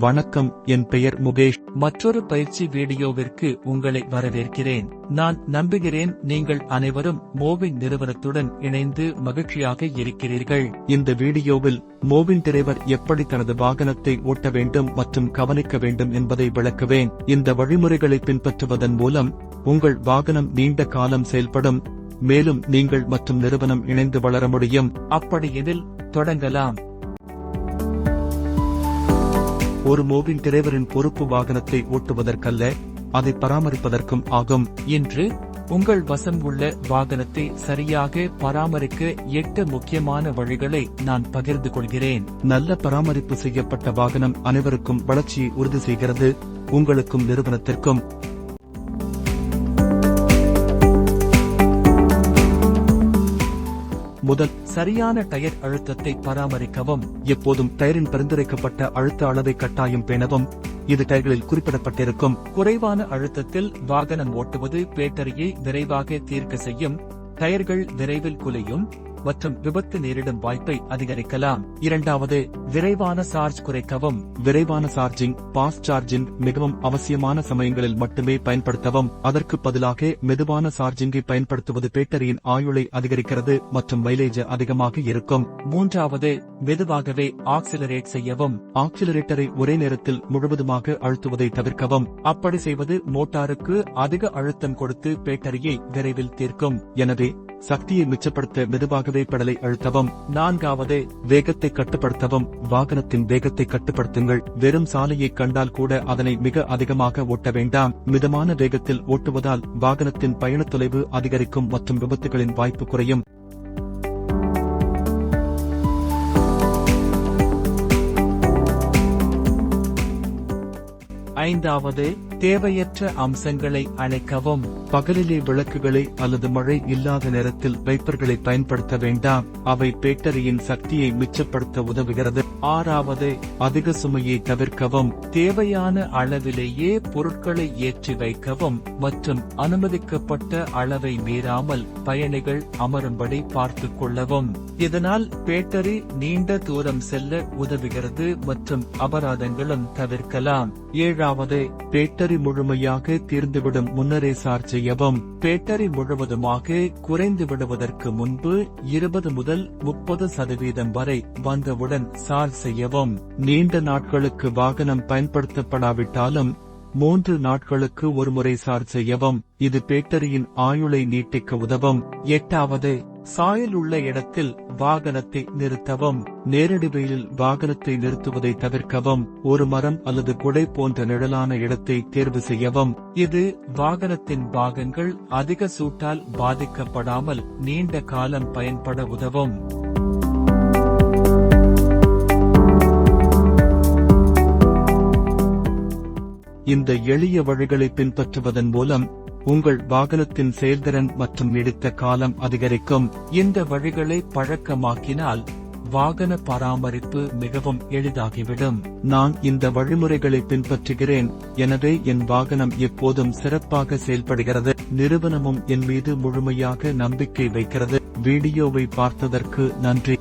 வணக்கம், என் பெயர் முகேஷ். மற்றொரு பயிற்சி வீடியோவிற்கு உங்களை வரவேற்கிறேன். நான் நம்புகிறேன் நீங்கள் அனைவரும் மோவின் நிறுவனத்துடன் இணைந்து மகிழ்ச்சியாக இருக்கிறீர்கள். இந்த வீடியோவில் மோவின் டிரைவர் எப்படி தனது வாகனத்தை ஓட்ட வேண்டும் மற்றும் கவனிக்க வேண்டும் என்பதை விளக்குவேன். இந்த வழிமுறைகளை பின்பற்றுவதன் மூலம் உங்கள் வாகனம் நீண்ட காலம் செயல்படும், மேலும் நீங்கள் மற்றும் நிறுவனம் இணைந்து வளர முடியும். அப்படி இதில் தொடங்கலாம். ஒரு மோவின் டிரைவரின் பொறுப்பு வாகனத்தை ஓட்டுவதற்கல்ல, அதை பராமரிப்பதற்கும் ஆகும். இன்று உங்கள் வசம் உள்ள வாகனத்தை சரியாக பராமரிக்க 8 முக்கியமான வழிகளை நான் பகிர்ந்து கொள்கிறேன். நல்ல பராமரிப்பு செய்யப்பட்ட வாகனம் அனைவருக்கும் வளர்ச்சியை உறுதி செய்கிறது, உங்களுக்கும் நிறுவனத்திற்கும். முதல், சரியான டயர் அழுத்தத்தை பராமரிக்கவும். எப்போதும் டயரின் பரிந்துரைக்கப்பட்ட அழுத்த அளவை கட்டாயம் பேணவும். இது டயர்களில் குறிப்பிடப்பட்டிருக்கும். குறைவான அழுத்தத்தில் வாகனம் ஓட்டுவது பேட்டரியை விரைவாக தீர்க்க செய்யும், டயர்கள் விரைவில் குலையும் மற்றும் விபத்து நேரிடும் வாய்ப்பை அதிகரிக்கலாம். இரண்டாவது, விரைவான சார்ஜ் குறைக்கவும். விரைவான சார்ஜிங், பாஸ்ட் சார்ஜிங் மிகவும் அவசியமான சமயங்களில் மட்டுமே பயன்படுத்தவும். அதற்கு பதிலாக மெதுவான சார்ஜிங்கை பயன்படுத்துவது பேட்டரியின் ஆயுளை அதிகரிக்கிறது மற்றும் மைலேஜ் அதிகமாக இருக்கும். மூன்றாவது, மெதுவாகவே ஆக்சிலரேட் செய்யவும். ஆக்சிலரேட்டரை ஒரே நேரத்தில் முழுவதுமாக அழுத்துவதை தவிர்க்கவும். அப்படி செய்வது மோட்டாருக்கு அதிக அழுத்தம் கொடுத்து பேட்டரியை விரைவில் தீர்க்கும். எனவே சக்தியை மிச்சப்படுத்த மெதுவாகவே பெடலை அழுத்தவும். நான்காவது, வேகத்தை கட்டுப்படுத்தவும். வாகனத்தின் வேகத்தை கட்டுப்படுத்துங்கள். வெறும் சாலையை கண்டால் கூட அதனை மிக அதிகமாக ஓட்ட வேண்டாம். மிதமான வேகத்தில் ஓட்டுவதால் வாகனத்தின் பயண தொலைவு அதிகரிக்கும் மற்றும் விபத்துகளின் வாய்ப்பு குறையும். ஐந்தாவது, தேவையற்ற அம்சங்களை அணைக்கவும். பகலிலே விளக்குகளை அல்லது மழை இல்லாத நேரத்தில் வைப்பர்களை பயன்படுத்த வேண்டாம், அவை பேட்டரியின் சக்தியை மிச்சப்படுத்த உதவுகிறது. ஆறாவது, அதிக சுமையை தவிர்க்கவும். தேவையான அளவிலேயே பொருட்களை ஏற்றி வைக்கவும் மற்றும் அனுமதிக்கப்பட்ட அளவை மீறாமல் பயணிகள் அமரும்படி பார்த்துக் கொள்ளவும். இதனால் பேட்டரி நீண்ட தூரம் செல்ல உதவுகிறது மற்றும் அபராதங்களும் தவிர்க்கலாம். ஏழாவது, பேட்டரி முழுமையாக தீர்ந்துவிடும் முன்னரே சார்ஜ் செய்யவும். பேட்டரி முழுவதுமாக குறைந்து விடுவதற்கு முன்பு 20 முதல் 30% வரை வந்தவுடன் சார்ஜ் செய்யவும். நீண்ட நாட்களுக்கு வாகனம் பயன்படுத்தப்படாவிட்டாலும் 3 நாட்களுக்கு ஒருமுறை சார்ஜ் செய்யவும். இது பேட்டரியின் ஆயுளை நீட்டிக்க உதவும். எட்டாவது, சாயல் உள்ள இடத்தில் வாகனத்தை நிறுத்தவும். நேரடி வெயிலில் வாகனத்தை நிறுத்துவதை தவிர்க்கவும். ஒரு மரம் அல்லது குடை போன்ற நிழலான இடத்தை தேர்வு செய்யவும். இது வாகனத்தின் பாகங்கள் அதிக சூட்டால் பாதிக்கப்படாமல் நீண்ட காலம் பயன்பட உதவும். இந்த எளிய வழிகளை பின்பற்றுவதன் மூலம் உங்கள் வாகனத்தின் செயல்திறன் மற்றும் நீடித்த காலம் அதிகரிக்கும். இந்த வழிகளை பழக்கமாக்கினால் வாகன பராமரிப்பு மிகவும் எளிதாகிவிடும். நான் இந்த வழிமுறைகளை பின்பற்றுகிறேன், எனவே என் வாகனம் எப்போதும் சிறப்பாக செயல்படுகிறது. நிறுவனமும் என் மீது முழுமையாக நம்பிக்கை வைக்கிறது. வீடியோவை பார்த்ததற்கு நன்றி.